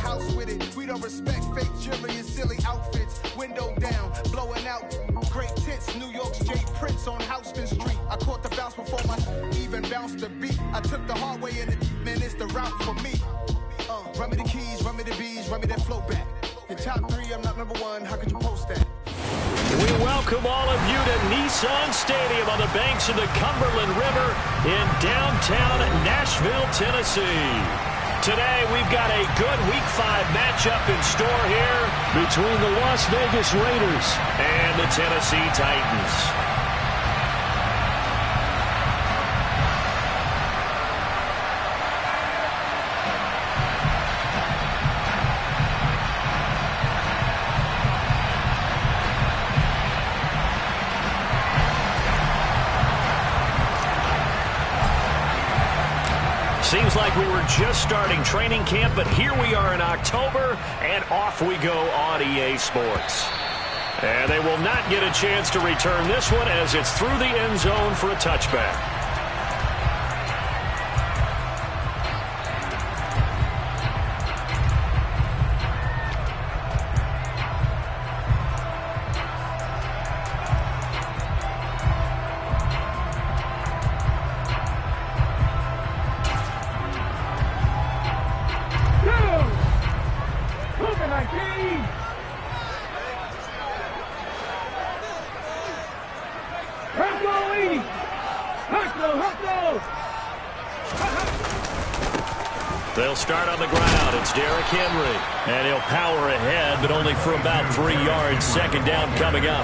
house with it. We don't respect fake jewelry and silly outfits. Window down, blowing out great tits. New York's Jay Prince on Houston Street. I caught the bounce before my even bounced the beat. I took the hard way in it, man, it's the route for me. Run me the keys, run me the bees, run me that flow back. Your top three, I'm not number one, how could you post that? We welcome all of you to Nissan Stadium on the banks of the Cumberland River in downtown Nashville, Tennessee. Today, we've got a good Week 5 matchup in store here between the Las Vegas Raiders and the Tennessee Titans. Seems like we were just starting training camp, but here we are in October, and off we go on EA Sports. And they will not get a chance to return this one as it's through the end zone for a touchback. They'll start on the ground. It's Derrick Henry. And he'll power ahead, but only for about 3 yards. Second down coming up.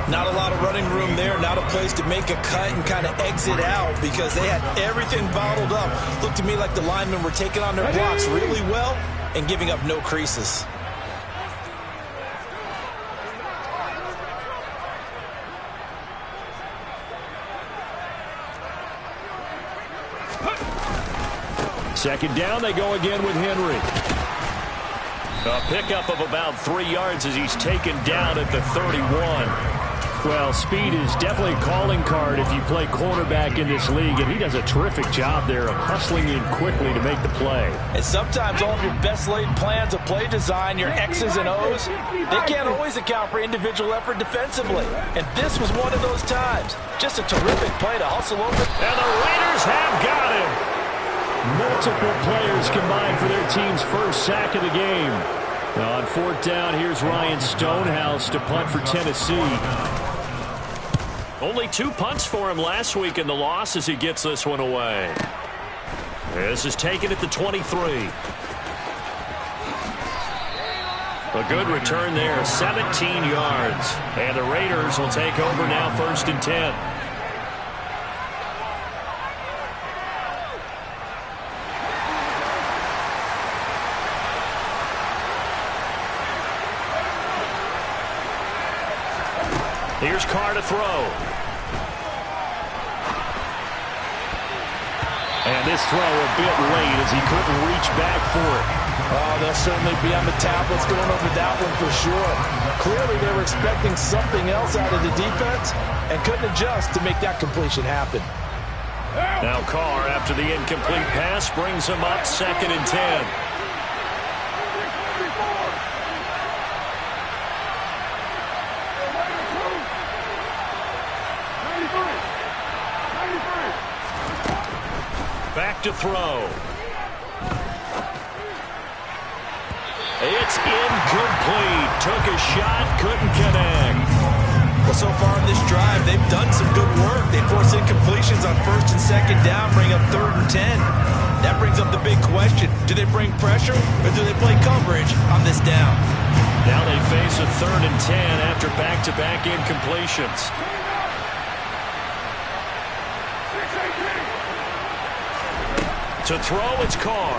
Not a lot of running room there. Not a place to make a cut and kind of exit out because they had everything bottled up. Looked to me like the linemen were taking on their blocks really well and giving up no creases. Second down, they go again with Henry. A pickup of about 3 yards as he's taken down at the 31. Well, speed is definitely a calling card if you play quarterback in this league, and he does a terrific job there of hustling in quickly to make the play. And sometimes all of your best laid plans of play design, your X's and O's, they can't always account for individual effort defensively. And this was one of those times. Just a terrific play to hustle over. And the Raiders have got him. Multiple players combined for their team's first sack of the game. Now on fourth down, here's Ryan Stonehouse to punt for Tennessee. Only 2 punts for him last week in the loss as he gets this one away. This is taken at the 23. A good return there, 17 yards. And the Raiders will take over now, 1st and 10. Here's Carr to throw. And this throw a bit late as he couldn't reach back for it. Oh, they'll certainly be on the tablets going over that one for sure. Clearly they were expecting something else out of the defense and couldn't adjust to make that completion happen. Now Carr, after the incomplete pass, brings him up 2nd and 10. Back to throw. It's incomplete. Took a shot, couldn't connect. Well, so far in this drive, they've done some good work. They force incompletions on 1st and 2nd down, bring up 3rd and 10. That brings up the big question. Do they bring pressure or do they play coverage on this down? Now they face a 3rd and 10 after back-to-back incompletions. To throw, it's Carr.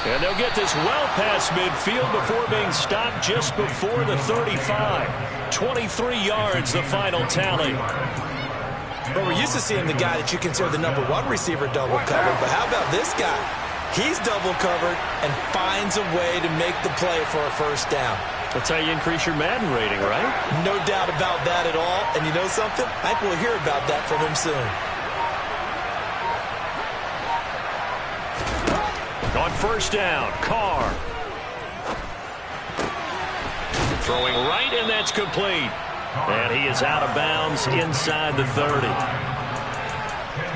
And they'll get this well past midfield before being stopped just before the 35. 23 yards, the final tally. But we're used to seeing the guy that you consider the #1 receiver double covered. But how about this guy? He's double covered and finds a way to make the play for a 1st down. That's how you increase your Madden rating, right? No doubt about that at all. And you know something? I think we'll hear about that from him soon. first down. Carr. Throwing right, and that's complete. And he is out of bounds inside the 30.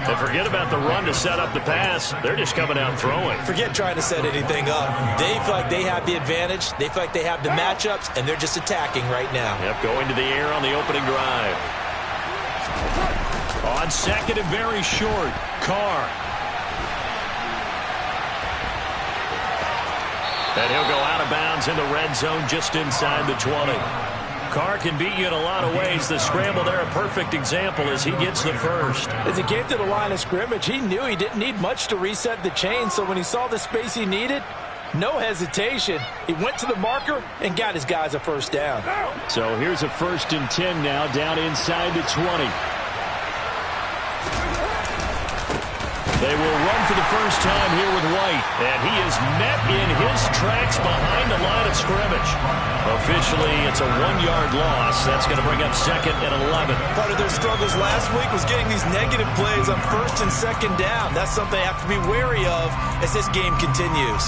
And forget about the run to set up the pass. They're just coming out throwing. Forget trying to set anything up. They feel like they have the advantage. They feel like they have the matchups, and they're just attacking right now. Yep, going to the air on the opening drive. On second and very short, Carr. And he'll go out of bounds in the red zone just inside the 20. Carr can beat you in a lot of ways. The scramble there, a perfect example as he gets the first. As he came to the line of scrimmage, he knew he didn't need much to reset the chain, so when he saw the space he needed, no hesitation. He went to the marker and got his guys a first down. So here's a 1st and 10 now down inside the 20. They will run for the first time here with White, and he is met in his tracks behind the line of scrimmage. Officially, it's a 1-yard loss. That's going to bring up 2nd and 11. Part of their struggles last week was getting these negative plays on 1st and 2nd down. That's something they have to be wary of as this game continues.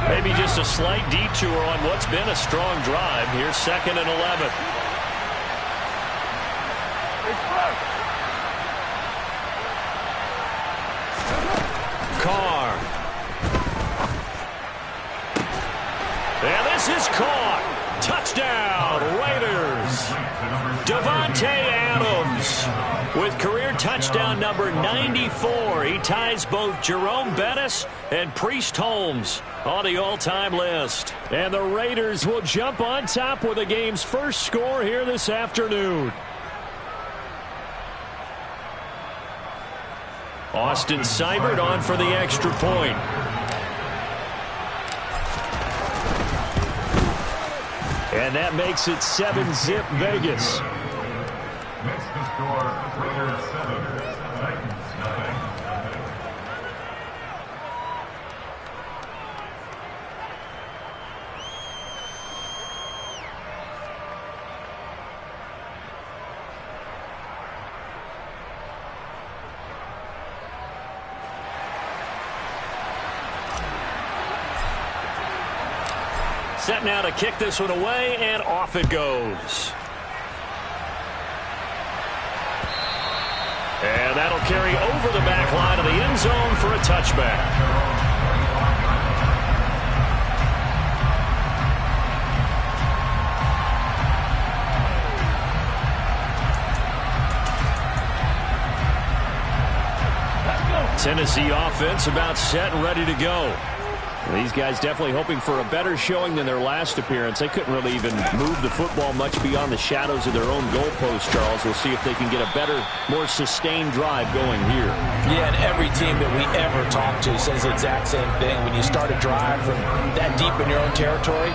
Maybe just a slight detour on what's been a strong drive. Here's 2nd and 11. Carr. And this is caught. Touchdown, Raiders. Davante Adams with career touchdown number 94. He ties both Jerome Bettis and Priest Holmes on the all-time list. And the Raiders will jump on top with the game's first score here this afternoon. Austin Seibert on for the extra point. And that makes it 7-zip Vegas. Makes the score Raiders 7, Titans nothing. Set now to kick this one away, and off it goes. And that'll carry over the back line of the end zone for a touchback. Tennessee offense about set and ready to go. These guys definitely hoping for a better showing than their last appearance. They couldn't really even move the football much beyond the shadows of their own goalpost, Charles. We'll see if they can get a better, more sustained drive going here. Yeah, and every team that we ever talk to says the exact same thing. When you start a drive from that deep in your own territory,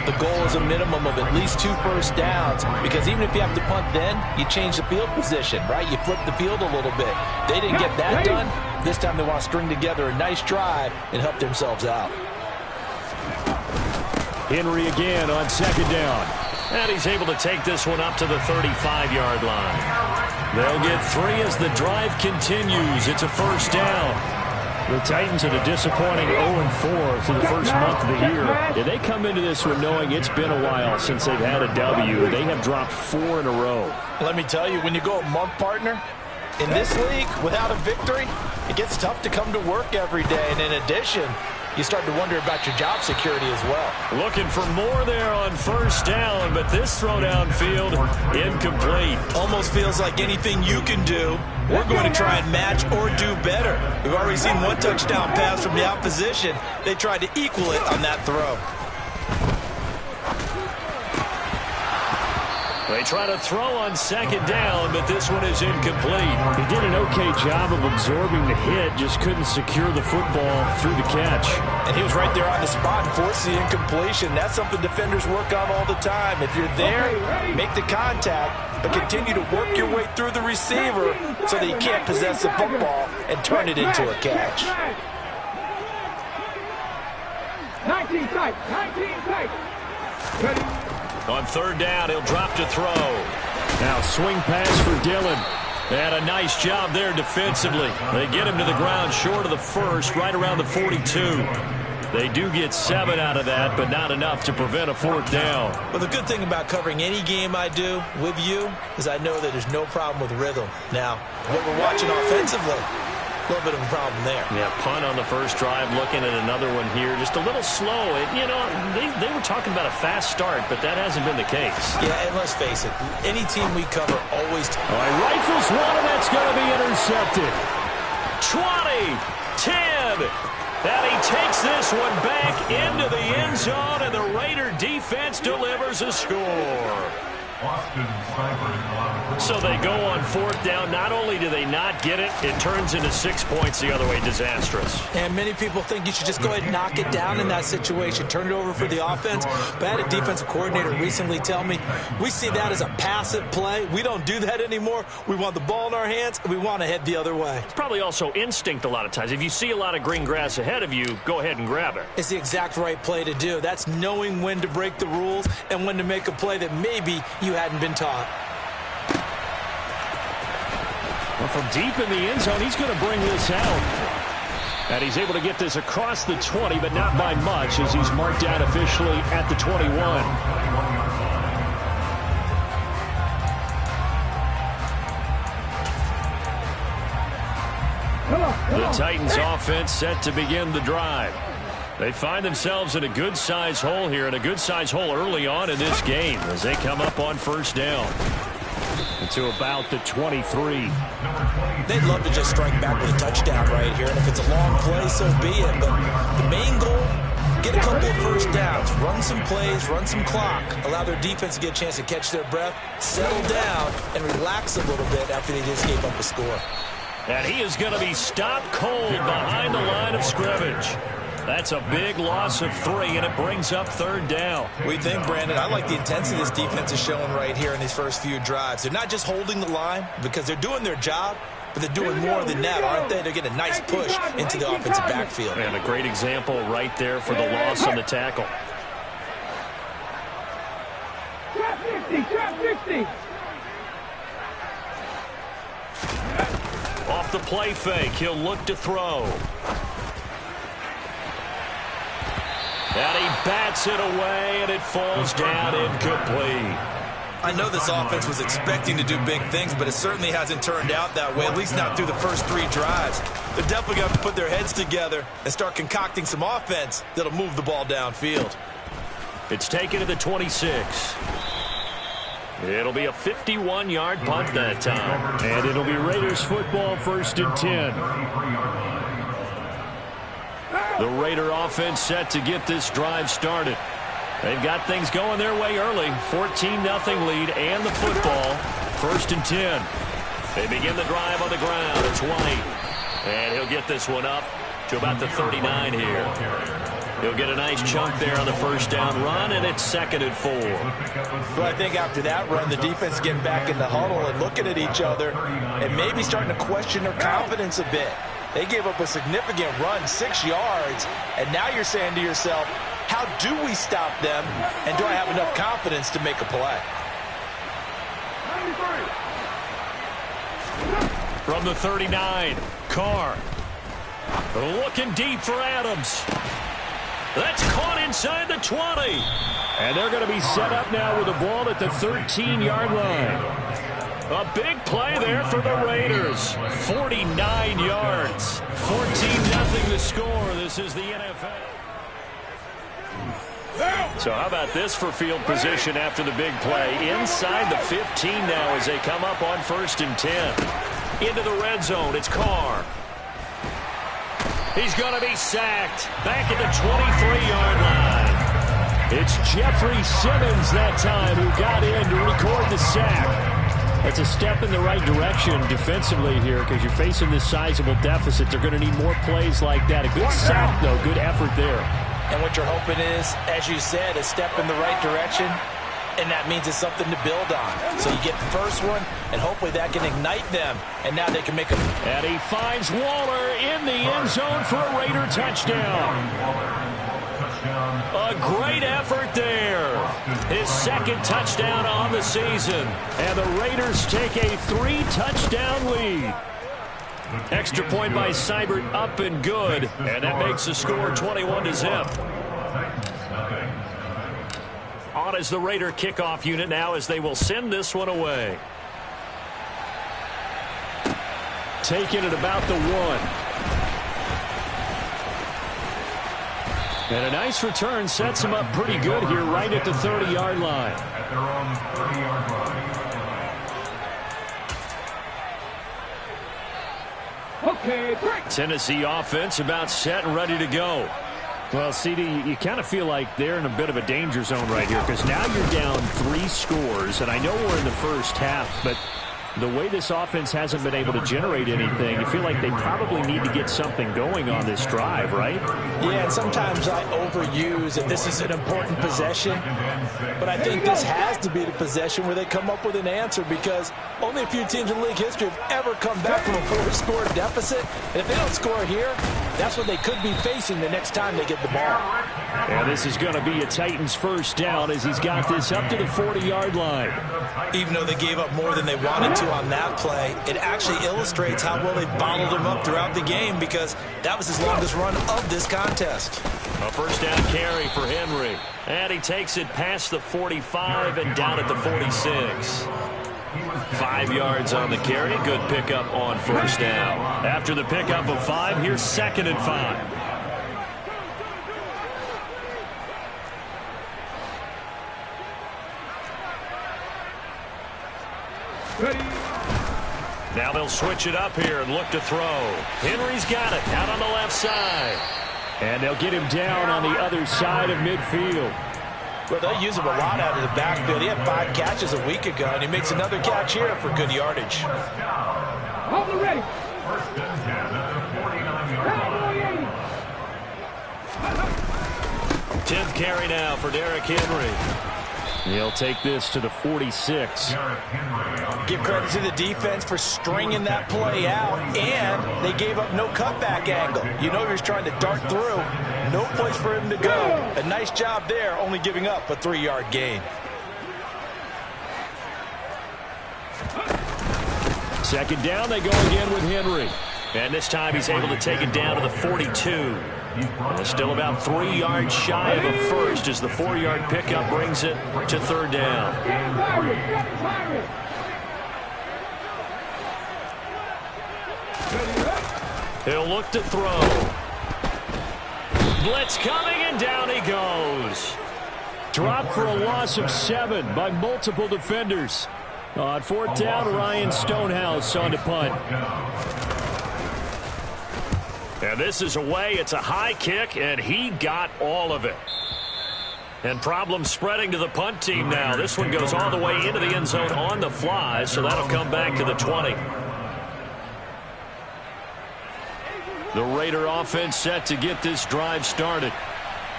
the goal is a minimum of at least 2 first downs, because even if you have to punt then, you change the field position, right? You flip the field a little bit. They didn't get that done. This time they want to string together a nice drive and help themselves out. Henry again on 2nd down. And he's able to take this one up to the 35-yard line. They'll get 3 as the drive continues. It's a first down. The Titans had a disappointing 0-4 through the first month of the year. And they come into this one knowing it's been a while since they've had a W. They have dropped 4 in a row. Let me tell you, when you go a month, partner, in this league, without a victory, it gets tough to come to work every day. And in addition, you start to wonder about your job security as well. Looking for more there on first down, but this throw downfield incomplete. Almost feels like anything you can do, we're going to try and match or do better. We've already seen 1 touchdown pass from the opposition. They tried to equal it on that throw. They try to throw on 2nd down, but this one is incomplete. He did an okay job of absorbing the hit, just couldn't secure the football through the catch. And he was right there on the spot and forced the incompletion. That's something defenders work on all the time. If you're there, make the contact, but continue to work your way through the receiver so that you can't possess the football and turn it into a catch. 19 tight, 19 tight. Ready? On 3rd down, he'll drop to throw. Now swing pass for Dillon. And a nice job there defensively. They get him to the ground short of the first, right around the 42. They do get 7 out of that, but not enough to prevent a 4th down. Well, the good thing about covering any game I do with you is I know that there's no problem with rhythm. Now, what we're watching offensively, a little bit of a problem there. Yeah, punt on the first drive, looking at another one here. Just a little slow. They were talking about a fast start, but that hasn't been the case. Yeah, and let's face it, any team we cover always... All right, rifles one, and that's going to be intercepted. 20, 10... And he takes this one back into the end zone, and the Raider defense delivers a score. So they go on 4th down. Not only do they not get it, it turns into 6 points the other way. Disastrous. And many people think you should just go ahead and knock it down in that situation. Turn it over for the offense. But I had a defensive coordinator recently tell me, we see that as a passive play. We don't do that anymore. We want the ball in our hands, and we want to head the other way. It's probably also instinct a lot of times. If you see a lot of green grass ahead of you, go ahead and grab it. It's the exact right play to do. That's knowing when to break the rules and when to make a play that maybe you hadn't been taught. Well, from deep in the end zone, he's going to bring this out. And he's able to get this across the 20, but not by much, as he's marked down officially at the 21. The Titans offense set to begin the drive. They find themselves in a good-sized hole here, and a good-sized hole early on in this game as they come up on 1st down to about the 23. They'd love to just strike back with a touchdown right here, and if it's a long play, so be it. But the main goal, get a couple of 1st downs, run some plays, run some clock, allow their defense to get a chance to catch their breath, settle down, and relax a little bit after they just gave up a score. And he is going to be stopped cold behind the line of scrimmage. That's a big loss of 3, and it brings up 3rd down. We think, Brandon, I like the intensity this defense is showing right here in these first few drives. They're not just holding the line because they're doing their job, but they're doing more than that, aren't they? They're getting a nice push into the offensive backfield. And a great example right there for the loss on the tackle. Trap 50. Off the play fake, he'll look to throw. And he bats it away, and it falls down incomplete. I know this offense was expecting to do big things, but it certainly hasn't turned out that way, at least not through the first 3 drives. They're definitely going to have to put their heads together and start concocting some offense that'll move the ball downfield. It's taken to the 26. It'll be a 51-yard punt that time. And it'll be Raiders football, 1st and 10. The Raider offense set to get this drive started. They've got things going their way early. 14-0 lead and the football. 1st and 10. They begin the drive on the ground. It's White. And he'll get this one up to about the 39 here. He'll get a nice chunk there on the 1st down run, and it's 2nd and 4. Well, I think after that run, the defense getting back in the huddle and looking at each other and maybe starting to question their confidence a bit. They gave up a significant run, 6 yards, and now you're saying to yourself, how do we stop them, and do I have enough confidence to make a play? From the 39, Carr. Looking deep for Adams. That's caught inside the 20. And they're going to be set up now with the ball at the 13-yard line. A big play there for the Raiders. 49 yards. 14-0 the score. This is the NFL. So how about this for field position after the big play? Inside the 15 now as they come up on 1st and 10. Into the red zone. It's Carr. He's going to be sacked. Back at the 23-yard line. It's Jeffrey Simmons that time who got in to record the sack. That's a step in the right direction defensively here because you're facing this sizable deficit. They're going to need more plays like that. A good sack, though. Good effort there. And what you're hoping is, as you said, a step in the right direction, and that means it's something to build on. So you get the first one, and hopefully that can ignite them, and now they can make a... And he finds Waller in the end zone for a Raider touchdown. A great effort there. His second touchdown on the season. And the Raiders take a 3-touchdown lead. Extra point by Seibert up and good. And that makes the score 21-0. On is the Raider kickoff unit now as they will send this one away. Taken at about the 1. And a nice return sets him up pretty good here right at the 30-yard line. At their own 30-yard line. Okay, break. Tennessee offense about set and ready to go. Well, CD, you kind of feel like they're in a bit of a danger zone right here because now you're down 3 scores, and I know we're in the first half, but the way this offense hasn't been able to generate anything, you feel like they probably need to get something going on this drive, right? Yeah, and sometimes I overuse that this is an important possession, but I think this has to be the possession where they come up with an answer because only a few teams in league history have ever come back from a 4-score deficit. And if they don't score here, that's what they could be facing the next time they get the ball. And this is going to be a Titans first down as he's got this up to the 40-yard line. Even though they gave up more than they wanted to on that play, it actually illustrates how well they bottled him up throughout the game because that was his longest run of this contest. A first down carry for Henry. And he takes it past the 45 and down at the 46. 5 yards on the carry. Good pickup on first down. After the pickup of 5, here's 2nd and 5. Now they'll switch it up here and look to throw. Henry's got it out on the left side. And they'll get him down on the other side of midfield. Well, they'll use him a lot out of the backfield. He had 5 catches a week ago, and he makes another catch here for good yardage. Hold the ready. First and 10 at the 49-yard line. 10th carry now for Derrick Henry. He'll take this to the 46. Give credit to the defense for stringing that play out, and they gave up no cutback angle. You know he was trying to dart through. No place for him to go. A nice job there, only giving up a 3-yard gain. Second down, they go again with Henry. And this time he's able to take it down to the 42. And it's still about 3 yards shy of a first as the 4-yard pickup brings it to 3rd down. He'll look to throw. Blitz coming, and down he goes. Dropped for a loss of 7 by multiple defenders. On 4th down, Ryan Stonehouse on to punt. And this is away. It's a high kick, and he got all of it. And problems spreading to the punt team now. This one goes all the way into the end zone on the fly, so that'll come back to the 20. The Raider offense set to get this drive started.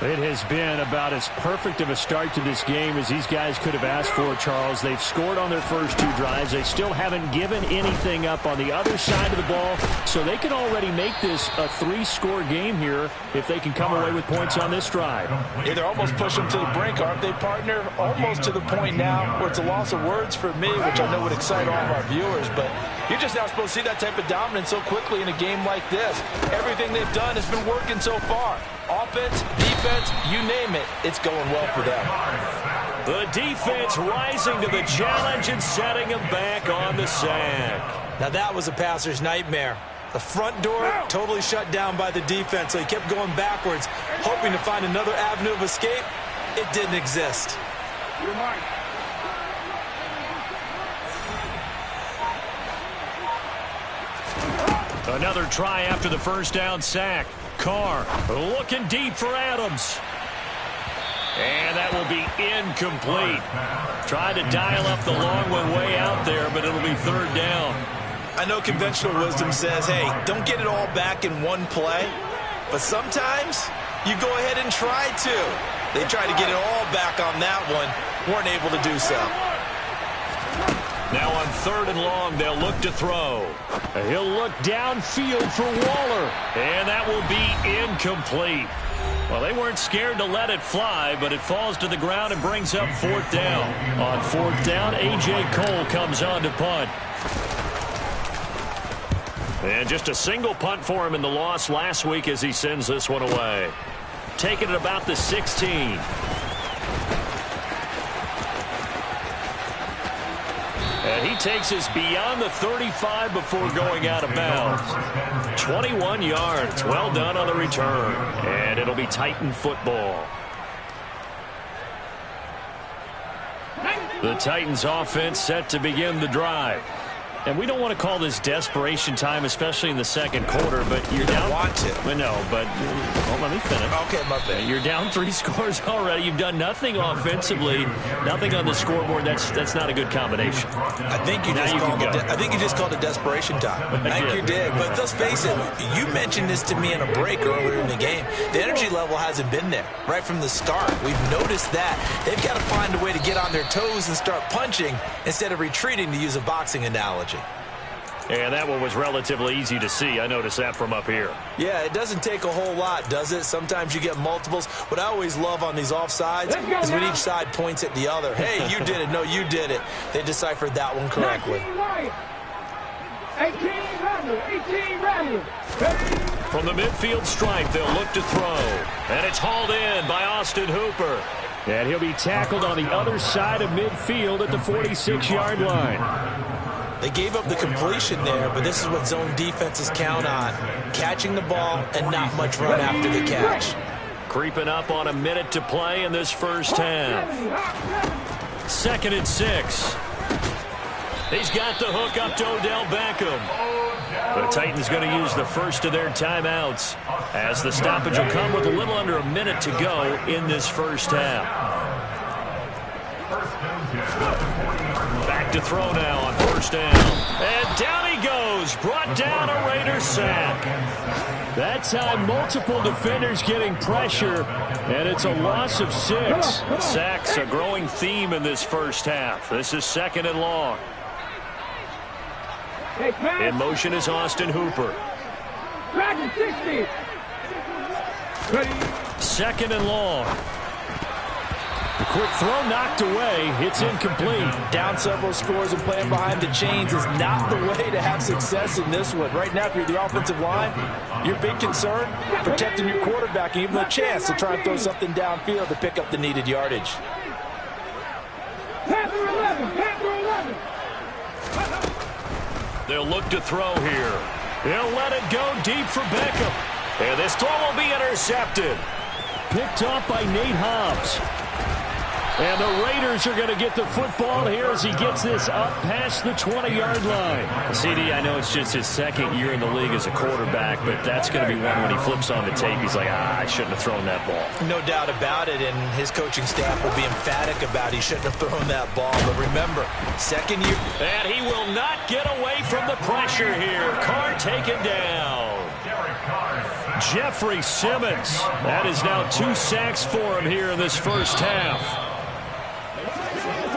It has been about as perfect of a start to this game as these guys could have asked for, Charles. They've scored on their first 2 drives. They still haven't given anything up on the other side of the ball, so they can already make this a 3-score game here if they can come away with points on this drive. Yeah, they're almost pushing them to the brink, aren't they, partner? Almost to the point now where it's a loss of words for me, which I know would excite all of our viewers, but you're just not supposed to see that type of dominance so quickly in a game like this. Everything they've done has been working so far. Offense, defense, you name it, it's going well for them. The defense rising to the challenge and setting him back on the sack. Now that was a passer's nightmare. The front door totally shut down by the defense, so he kept going backwards, hoping to find another avenue of escape. It didn't exist. Another try after the first down sack. Carr looking deep for Adams. And that will be incomplete. Tried to dial up the long one way out there, but it'll be 3rd down. I know conventional wisdom says, hey, don't get it all back in one play. But sometimes you go ahead and try to. They tried to get it all back on that one. Weren't able to do so. Now on 3rd and long, they'll look to throw. He'll look downfield for Waller, and that will be incomplete. Well, they weren't scared to let it fly, but it falls to the ground and brings up 4th down. On 4th down, A.J. Cole comes on to punt. And just a single punt for him in the loss last week as he sends this one away. Taking it about the 16. And he takes us beyond the 35 before going out of bounds. 21 yards. Well done on the return. And it'll be Titan football. The Titans offense set to begin the drive. And we don't want to call this desperation time, especially in the second quarter, but you're down. Want to. No, but well, let me finish. Okay, my bad. You're down 3 scores already. You've done nothing offensively, nothing on the scoreboard. That's not a good combination. I think you just called it desperation time. I think you did. But let's face it, you mentioned this to me in a break earlier in the game. The energy level hasn't been there right from the start. We've noticed that. They've got to find a way to get on their toes and start punching instead of retreating, to use a boxing analogy. And that one was relatively easy to see. I noticed that from up here. Yeah, it doesn't take a whole lot, does it? Sometimes you get multiples. What I always love on these offsides is when each side points at the other. Hey, you did it. No, you did it. They deciphered that one correctly. 18 Rattler. From the midfield stripe, they'll look to throw. And it's hauled in by Austin Hooper. And he'll be tackled on the other side of midfield at the 46-yard line. They gave up the completion there, but this is what zone defenses count on. Catching the ball and not much run after the catch. Creeping up on a minute to play in this first half. 2nd and 6. He's got the hook up to Odell Beckham. The Titans going to use the first of their timeouts as the stoppage will come with a little under a minute to go in this first half. Back to throw now on 1st down. And down he goes. Brought down a Raider sack. That time, multiple defenders getting pressure, and it's a loss of 6. Sacks, a growing theme in this first half. This is 2nd and long. In motion is Austin Hooper. 2nd and long. The quick throw knocked away. It's incomplete. Down several scores and playing behind the chains is not the way to have success in this one. Right now, if you're the offensive line, your big concern, protecting your quarterback and even a chance to try and throw something downfield to pick up the needed yardage. Panther 11. They'll look to throw here. They'll let it go deep for Beckham. And this throw will be intercepted. Picked off by Nate Hobbs. And the Raiders are going to get the football here as he gets this up past the 20-yard line. CD, I know it's just his 2nd year in the league as a quarterback, but that's going to be one when he flips on the tape. He's like, I shouldn't have thrown that ball. No doubt about it, and his coaching staff will be emphatic about he shouldn't have thrown that ball. But remember, 2nd year. And he will not get away from the pressure here. Carr taken down. Jeffrey Simmons. That is now 2 sacks for him here in this first half.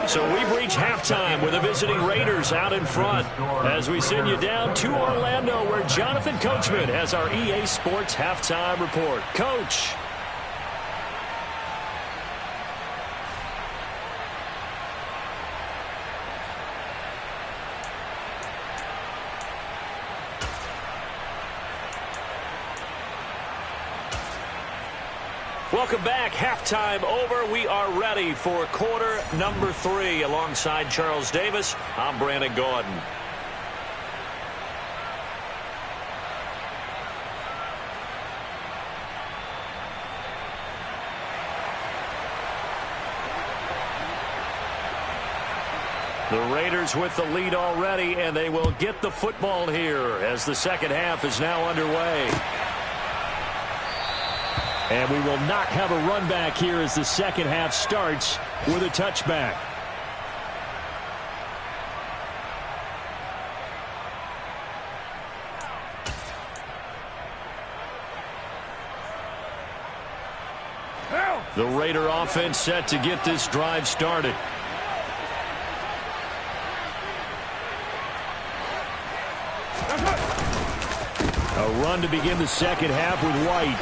So we've reached halftime with the visiting Raiders out in front as we send you down to Orlando where Jonathan Coachman has our EA Sports halftime report. Coach. Welcome back. Halftime over. We are ready for quarter number 3. Alongside Charles Davis, I'm Brandon Gordon. The Raiders with the lead already, and they will get the football here as the second half is now underway. And we will not have a run back here as the second half starts with a touchback. The Raider offense set to get this drive started. A run to begin the second half with White.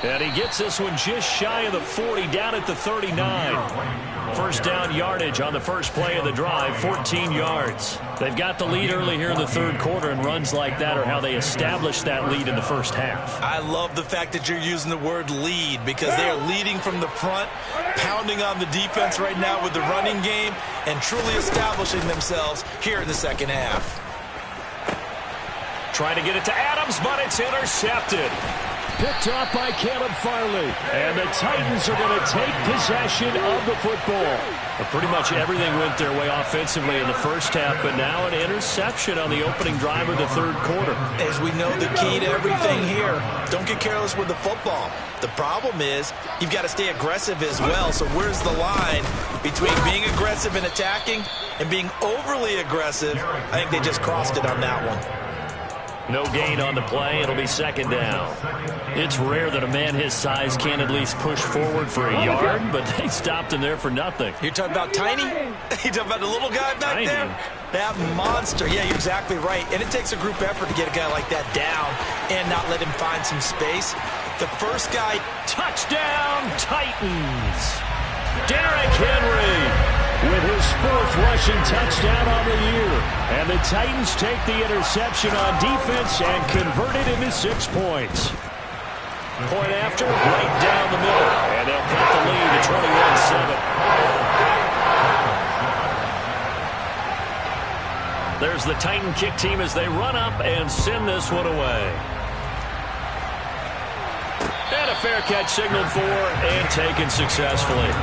And he gets this one just shy of the 40, down at the 39. First down yardage on the first play of the drive, 14 yards. They've got the lead early here in the third quarter, and runs like that are how they established that lead in the first half. I love the fact that you're using the word lead, because they are leading from the front, pounding on the defense right now with the running game, and truly establishing themselves here in the second half. Trying to get it to Adams, but it's intercepted. Picked off by Caleb Farley. And the Titans are going to take possession of the football. Pretty much everything went their way offensively in the first half, but now an interception on the opening drive of the third quarter. As we know, the key to everything here, don't get careless with the football. The problem is you've got to stay aggressive as well. So where's the line between being aggressive and attacking and being overly aggressive? I think they just crossed it on that one. No gain on the play. It'll be second down. It's rare that a man his size can't at least push forward for a yard, but they stopped him there for nothing. You're talking about Tiny? You're talking about the little guy back Tiny. there? That monster. Yeah, you're exactly right. And it takes a group effort to get a guy like that down and not let him find some space. The first guy. Touchdown, Titans. Derrick Henry with his fourth rushing touchdown on the year. And the Titans take the interception on defense and convert it into 6 points. Point after, right down the middle. And they'll cut the lead to 21-7. There's the Titan kick team as they run up and send this one away. And a fair catch signaled for and taken successfully.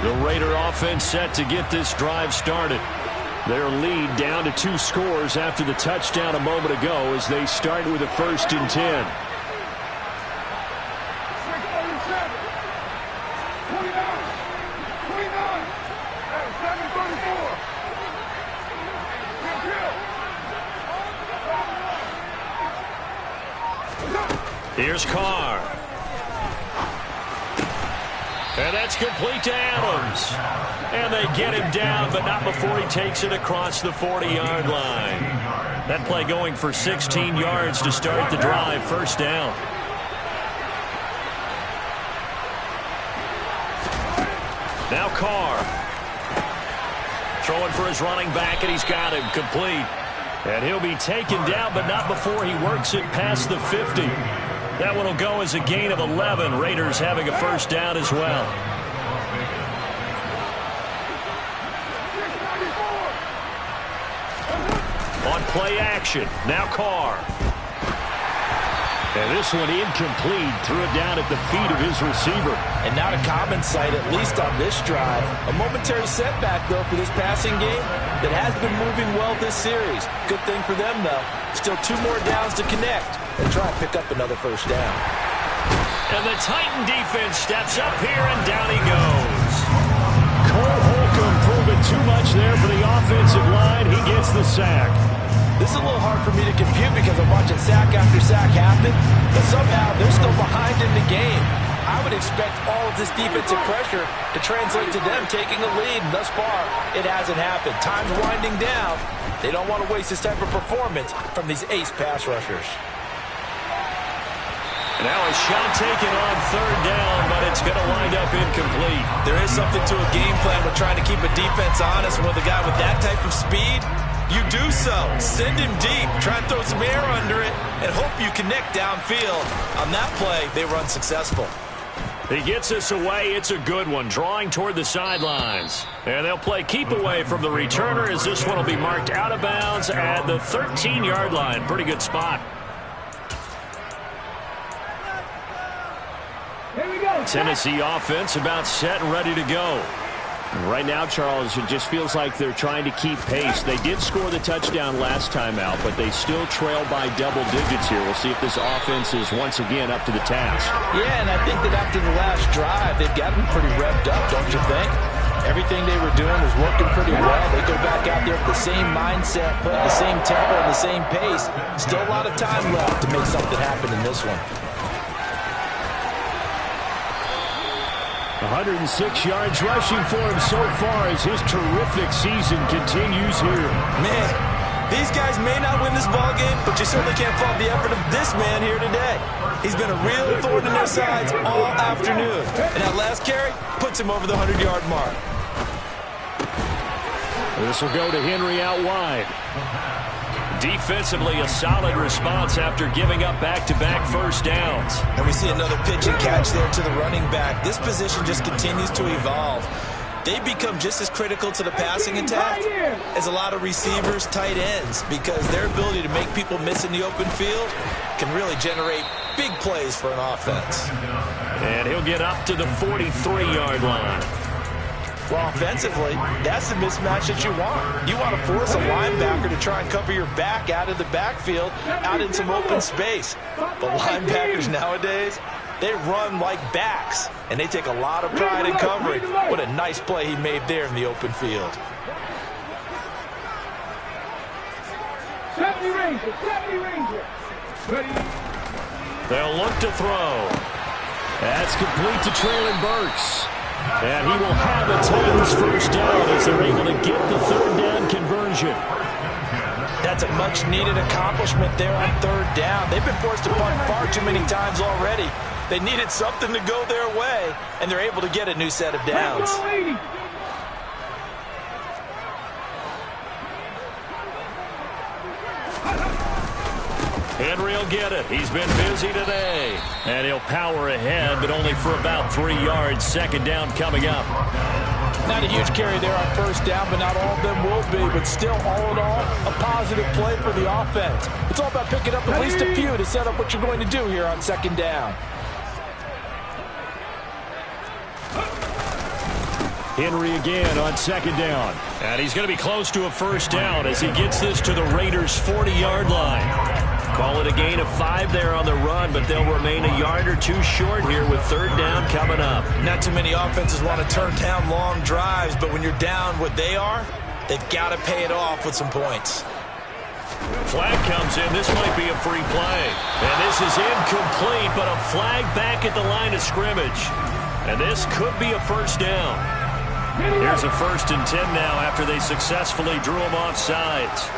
The Raider offense set to get this drive started. Their lead down to 2 scores after the touchdown a moment ago as they start with a 1st and 10. 29. Here's Carr. And that's complete to Adams. And they get him down, but not before he takes it across the 40-yard line. That play going for 16 yards to start the drive. First down. Now Carr. Throwing for his running back, and he's got him complete. And he'll be taken down, but not before he works it past the 50. That one will go as a gain of 11. Raiders having a first down as well. On play action, now Carr. And this one incomplete. Threw it down at the feet of his receiver. And not a common sight, at least on this drive. A momentary setback, though, for this passing game that has been moving well this series. Good thing for them, though. Still 2 more downs to connect and try and pick up another first down. And the Titan defense steps up here, and down he goes. Cole Holcomb proving too much there for the offensive line. He gets the sack. This is a little hard for me to compute because I'm watching sack after sack happen, but somehow they're still behind in the game. I would expect all of this defensive pressure to translate to them taking a lead, and thus far, it hasn't happened. Time's winding down. They don't want to waste this type of performance from these ace pass rushers. Now a shot taken on third down, but it's going to wind up incomplete. There is something to a game plan with trying to keep a defense honest. With a guy with that type of speed, you do so. Send him deep. Try and throw some air under it and hope you connect downfield. On that play, they were unsuccessful. He gets this away. It's a good one, drawing toward the sidelines. And they'll play keep away from the returner as this one will be marked out of bounds at the 13-yard line. Pretty good spot. Here we go. Tennessee offense about set and ready to go. Right now, Charles, it just feels like they're trying to keep pace. They did score the touchdown last time out, but they still trail by double digits here. We'll see if this offense is once again up to the task. Yeah, and I think that after the last drive, they've got to be pretty revved up, don't you think? Everything they were doing was working pretty well. They go back out there with the same mindset, playing the same tempo and the same pace. Still a lot of time left to make something happen in this one. 106 yards rushing for him so far as his terrific season continues here. Man, these guys may not win this ball game, but you certainly can't fault the effort of this man here today. He's been a real thorn in their sides all afternoon. And that last carry puts him over the 100-yard mark. This will go to Henry out wide. Defensively, a solid response after giving up back-to-back first downs. And we see another pitch and catch there to the running back. This position just continues to evolve. They become just as critical to the passing attack as a lot of receivers, tight ends, because their ability to make people miss in the open field can really generate big plays for an offense. And he'll get up to the 43-yard line. Well, offensively, that's the mismatch that you want. You want to force a linebacker to try and cover your back out of the backfield, out in some open space. But linebackers nowadays, they run like backs, and they take a lot of pride in covering. What a nice play he made there in the open field. 70 Ranger. They'll look to throw. That's complete to Traylon Burks. And he will have a Titans first down as they're able to get the third down conversion. That's a much-needed accomplishment there on third down. They've been forced to punt far too many times already. They needed something to go their way, and they're able to get a new set of downs. Henry will get it. He's been busy today. And he'll power ahead, but only for about 3 yards. Second down coming up. Not a huge carry there on first down, but not all of them will be. But still, all in all, a positive play for the offense. It's all about picking up at least a few to set up what you're going to do here on second down. Henry again on second down. And he's going to be close to a first down as he gets this to the Raiders' 40-yard line. Call it a gain of 5 there on the run, but they'll remain a yard or two short here with third down coming up. Not too many offenses want to turn down long drives, but when you're down what they are, they've got to pay it off with some points. Flag comes in. This might be a free play. And this is incomplete, but a flag back at the line of scrimmage. And this could be a first down. Here's a 1st and 10 now after they successfully drew him off sides.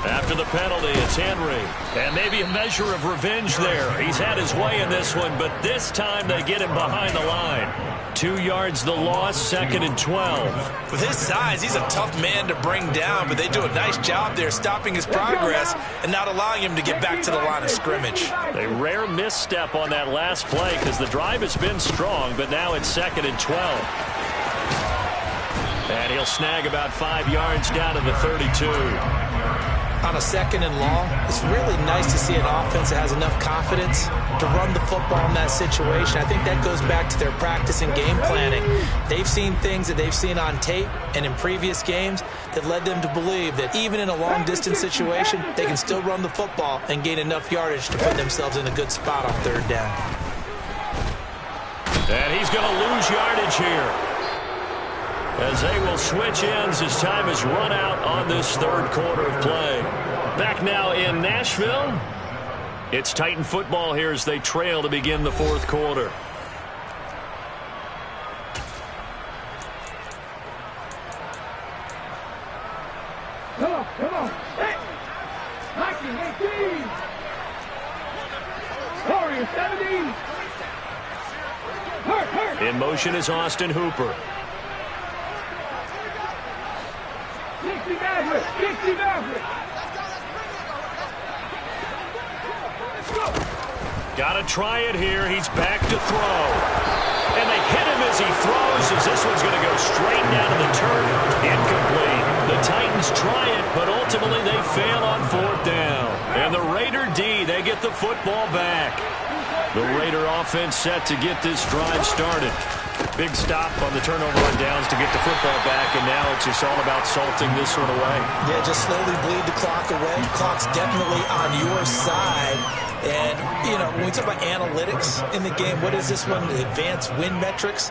After the penalty, it's Henry. And maybe a measure of revenge there. He's had his way in this one, but this time they get him behind the line. 2 yards the loss, 2nd and 12. With his size, he's a tough man to bring down, but they do a nice job there stopping his progress and not allowing him to get back to the line of scrimmage. A rare misstep on that last play because the drive has been strong, but now it's 2nd and 12. And he'll snag about 5 yards down to the 32. On a 2nd and long, it's really nice to see an offense that has enough confidence to run the football in that situation. I think that goes back to their practice and game planning. They've seen things that they've seen on tape and in previous games that led them to believe that even in a long-distance situation, they can still run the football and gain enough yardage to put themselves in a good spot on third down. And he's going to lose yardage here, as they will switch ends as time has run out on this third quarter of play. Back now in Nashville, it's Titan football here as they trail to begin the fourth quarter. Come on. Hey! 19, 18! Warriors, 17! Hurt! In motion is Austin Hooper. Dixie Maverick! Got to try it here. He's back to throw. And they hit him as he throws, as this one's going to go straight down to the turf. Incomplete. The Titans try it, but ultimately they fail on fourth down. And the Raider D, they get the football back. The Raider offense set to get this drive started. Big stop on the turnover on downs to get the football back, and now it's just all about salting this one away. Yeah, just slowly bleed the clock away. Clock's definitely on your side. And, you know, when we talk about analytics in the game, what is this one? The advanced win metrics?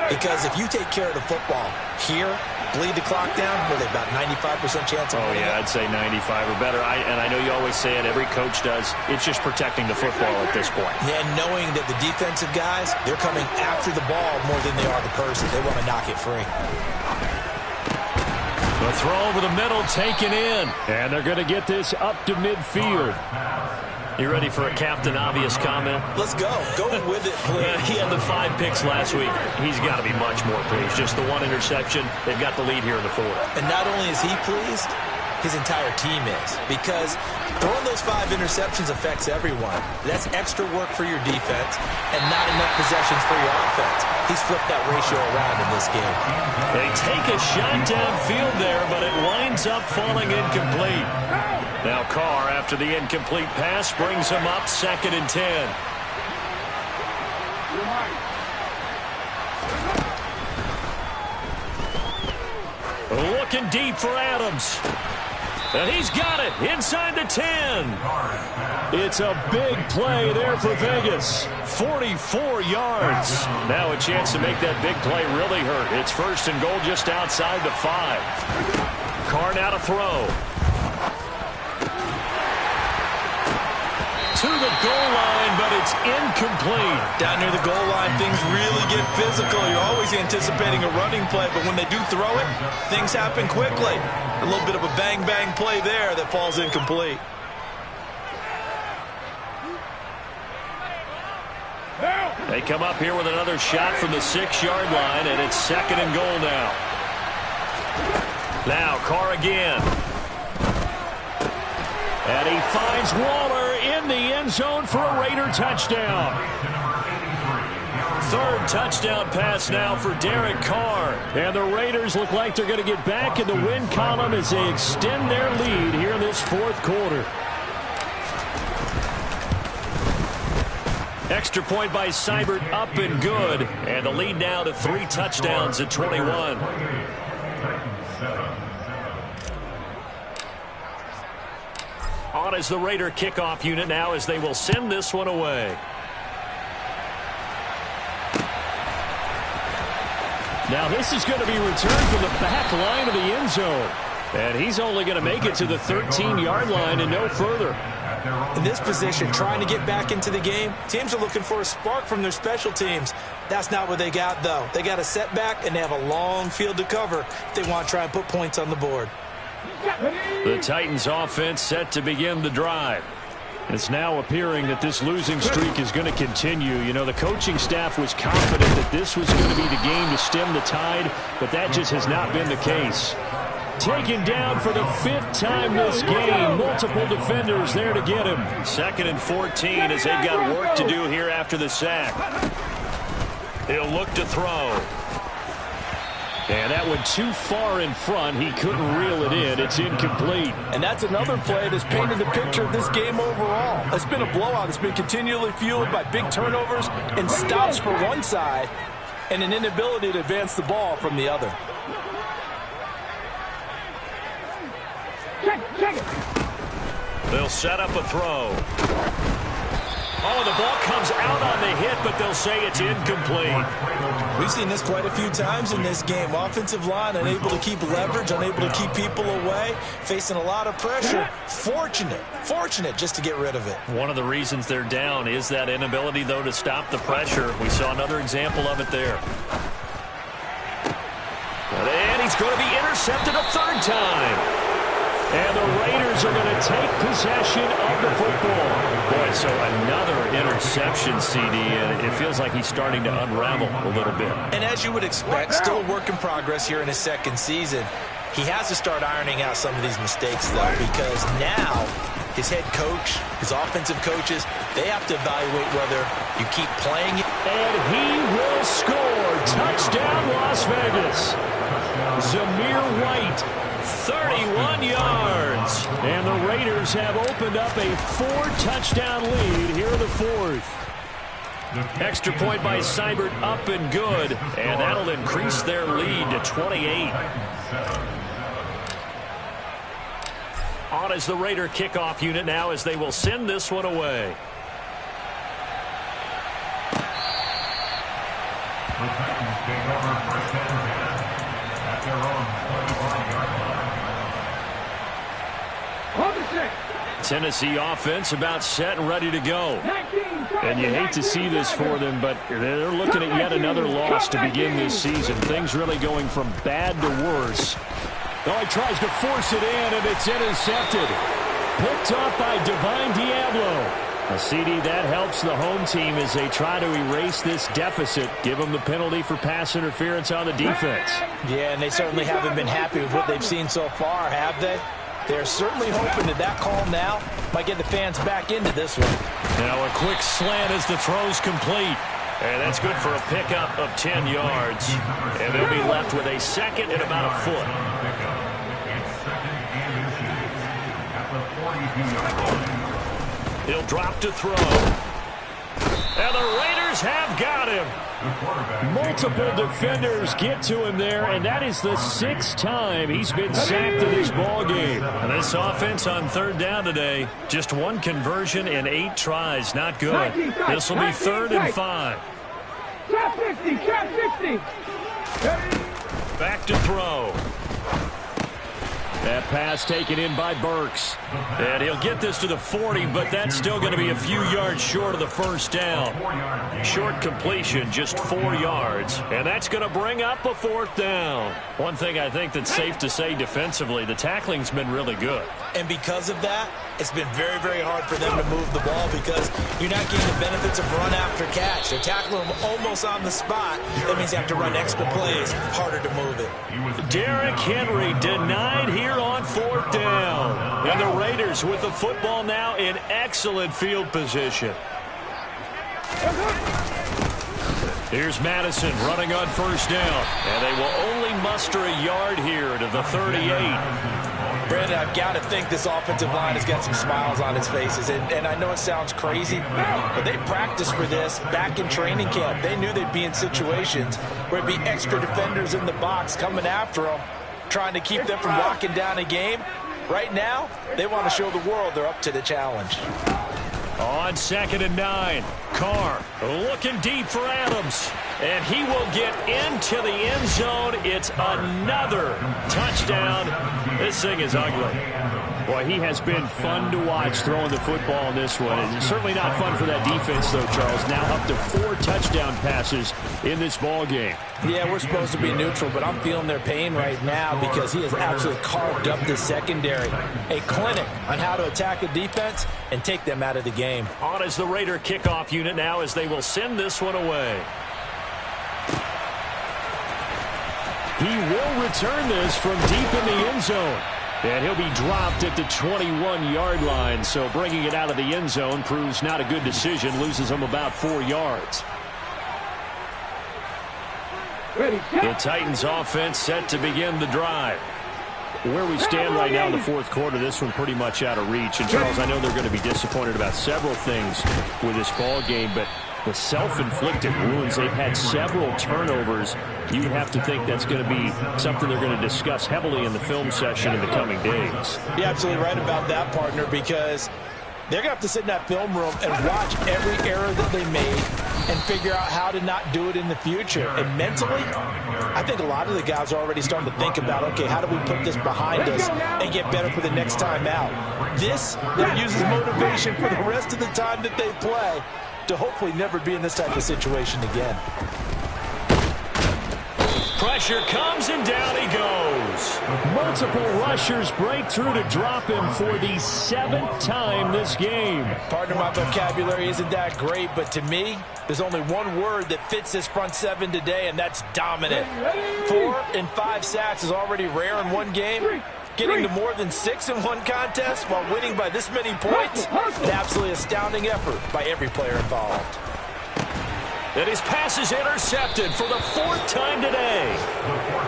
Because if you take care of the football here, bleed the clock down, what are they, about 95% chance of winning? Yeah, I'd say 95 or better. And I know you always say it, every coach does. It's just protecting the football at this point. Yeah, knowing that the defensive guys, they're coming after the ball more than they are the person. They want to knock it free. The throw over the middle taken in. And they're going to get this up to midfield. You ready for a Captain Obvious comment? Let's go. Go with it, please. He had the 5 picks last week. He's got to be much more pleased. Just the 1 interception. They've got the lead here in the 4th. And not only is he pleased, his entire team is. Because throwing those 5 interceptions affects everyone. That's extra work for your defense and not enough possessions for your offense. He's flipped that ratio around in this game. They take a shot downfield there, but it winds up falling incomplete. Now Carr, after the incomplete pass, brings him up 2nd and 10. Looking deep for Adams. And he's got it inside the 10. It's a big play there for Vegas. 44 yards. Now a chance to make that big play really hurt. It's 1st and goal just outside the 5. Carr now to throw. To the goal line, but it's incomplete. Down near the goal line, things really get physical. You're always anticipating a running play, but when they do throw it, things happen quickly. A little bit of a bang-bang play there that falls incomplete. They come up here with another shot from the 6-yard line, and it's 2nd and goal now. Now Carr again. And he finds Waller in the end zone for a Raider touchdown. 3rd touchdown pass now for Derek Carr. And the Raiders look like they're going to get back in the win column as they extend their lead here in this 4th quarter. Extra point by Seibert, up and good. And the lead now to 3 touchdowns at 21. On is the Raider kickoff unit now as they will send this one away. Now this is going to be returned from the back line of the end zone. And he's only going to make it to the 13-yard line and no further. In this position, trying to get back into the game, teams are looking for a spark from their special teams. That's not what they got, though. They got a setback, and they have a long field to cover if they want to try and put points on the board. The Titans offense set to begin the drive. It's now appearing that this losing streak is going to continue. You know, the coaching staff was confident that this was going to be the game to stem the tide, but that just has not been the case. Taken down for the 5th time this game. Multiple defenders there to get him. 2nd and 14 as they've got work to do here after the sack. He'll look to throw. And that went too far in front. He couldn't reel it in. It's incomplete. And that's another play that's painted the picture of this game overall. It's been a blowout. It's been continually fueled by big turnovers and stops for one side and an inability to advance the ball from the other. They'll set up a throw. Oh, the ball comes out on the hit, but they'll say it's incomplete. We've seen this quite a few times in this game. Offensive line unable to keep leverage, unable to keep people away, facing a lot of pressure. Fortunate just to get rid of it. One of the reasons they're down is that inability, though, to stop the pressure. We saw another example of it there. And he's going to be intercepted a 3rd time. And the Raiders are going to take possession of the football. Boy, so another interception, CD, and it feels like he's starting to unravel a little bit. And as you would expect, still a work in progress here in his 2nd season. He has to start ironing out some of these mistakes, though, because now his head coach, his offensive coaches, they have to evaluate whether you keep playing it. And he will score. Touchdown, Las Vegas. Zamir White. 31 yards. And the Raiders have opened up a 4-touchdown lead here in the 4th. Extra point by Seibert, up and good, and that'll increase their lead to 28. On is the Raider kickoff unit now as they will send this one away. The Titans take over first and 10 at their own 25-yard line. Tennessee offense about set and ready to go. And you hate to see this for them, but they're looking at yet another loss to begin this season. Things really going from bad to worse. Oh, he tries to force it in, and it's intercepted. Picked up by Divine Diablo. A CD that helps the home team as they try to erase this deficit. Give them the penalty for pass interference on the defense. Yeah, and they certainly haven't been happy with what they've seen so far, have they? They're certainly hoping that call now might get the fans back into this one. Now a quick slant as the throw's complete. And that's good for a pickup of 10 yards. And they'll be left with a second and about a foot. He'll drop to throw. And the Raiders have got him. Multiple defenders get to him there, and that is the 6th time he's been sacked in this ballgame. And this offense on third down today, just one conversion and 8 tries. Not good. This will be 3rd and 5. Trap 50, trap 50. Back to throw. That pass taken in by Burks. And he'll get this to the 40, but that's still going to be a few yards short of the first down. Short completion, just 4 yards. And that's going to bring up a 4th down. One thing I think that's safe to say defensively, the tackling's been really good. And because of that, it's been very, very hard for them to move the ball because you're not getting the benefits of run after catch. They're tackling them almost on the spot. That means you have to run extra plays, harder to move it. Derrick Henry denied here on 4th down. And the Raiders with the football now in excellent field position. Here's Madison running on 1st down. And they will only muster a yard here to the 38. Brandon, I've got to think this offensive line has got some smiles on its faces. And I know it sounds crazy, but they practiced for this back in training camp. They knew they'd be in situations where it'd be extra defenders in the box coming after them, trying to keep them from locking down a game. Right now, they want to show the world they're up to the challenge. On 2nd and 9, Carr looking deep for Adams. And he will get into the end zone. It's another touchdown. This thing is ugly. Boy, he has been fun to watch throwing the football in this one. It's certainly not fun for that defense, though, Charles. Now up to 4 touchdown passes in this ball game. Yeah, we're supposed to be neutral, but I'm feeling their pain right now because he has absolutely carved up the secondary. A clinic on how to attack a defense and take them out of the game. On is the Raider kickoff unit now as they will send this one away. He will return this from deep in the end zone. And he'll be dropped at the 21-yard line. So bringing it out of the end zone proves not a good decision. Loses him about 4 yards. The Titans offense set to begin the drive. Where we stand right now in the 4th quarter, this one pretty much out of reach. And, Charles, I know they're going to be disappointed about several things with this ball game, but the self-inflicted wounds, they've had several turnovers. You would have to think that's going to be something they're going to discuss heavily in the film session in the coming days. You're absolutely right about that, partner, because they're going to have to sit in that film room and watch every error that they made and figure out how to not do it in the future. And mentally, I think a lot of the guys are already starting to think about, okay, how do we put this behind us and get better for the next time out? This will use as motivation for the rest of the time that they play to hopefully never be in this type of situation again. Pressure comes and down he goes. Multiple rushers break through to drop him for the 7th time this game. Partner, my vocabulary isn't that great, but to me, there's only one word that fits this front 7 today, and that's dominant. 4 and 5 sacks is already rare in one game. Getting to more than 6 in one contest while winning by this many points, an absolutely astounding effort by every player involved. And his pass is intercepted for the 4th time today.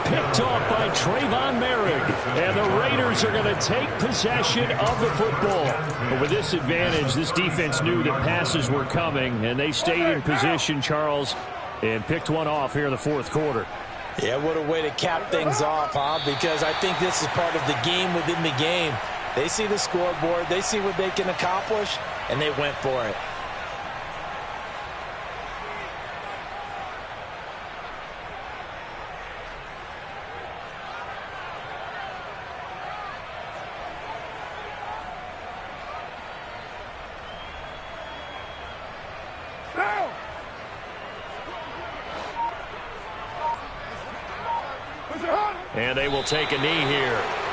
picked off by Trayvon Merrick. And the Raiders are going to take possession of the football. But with this advantage, this defense knew that passes were coming, and they stayed in position, Charles, and picked one off here in the fourth quarter. Yeah, what a way to cap things off, huh? Because I think this is part of the game within the game. They see the scoreboard, they see what they can accomplish, and they went for it. And they will take a knee here.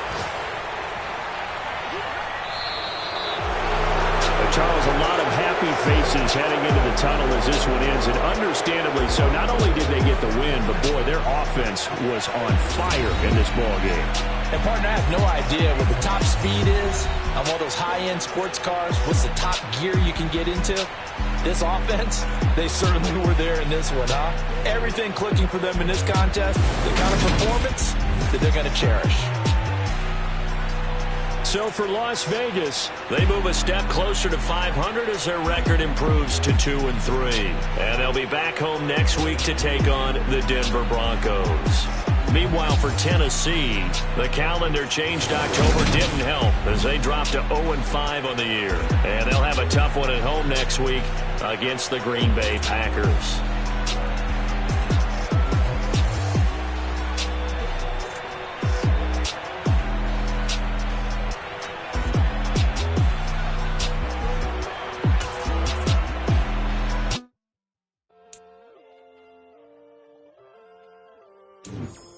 Charles, a lot of happy faces heading into the tunnel as this one ends, and understandably so. Not only did they get the win, but, boy, their offense was on fire in this ball game. And, partner, I have no idea what the top speed is on one of those high-end sports cars. What's the top gear you can get into? This offense, they certainly were there in this one, huh? Everything clicking for them in this contest, the kind of performance that they're going to cherish. So for Las Vegas, they move a step closer to 500 as their record improves to 2-3. And they'll be back home next week to take on the Denver Broncos. Meanwhile, for Tennessee, the calendar changed October didn't help as they dropped to 0-5 on the year. And they'll have a tough one at home next week against the Green Bay Packers. you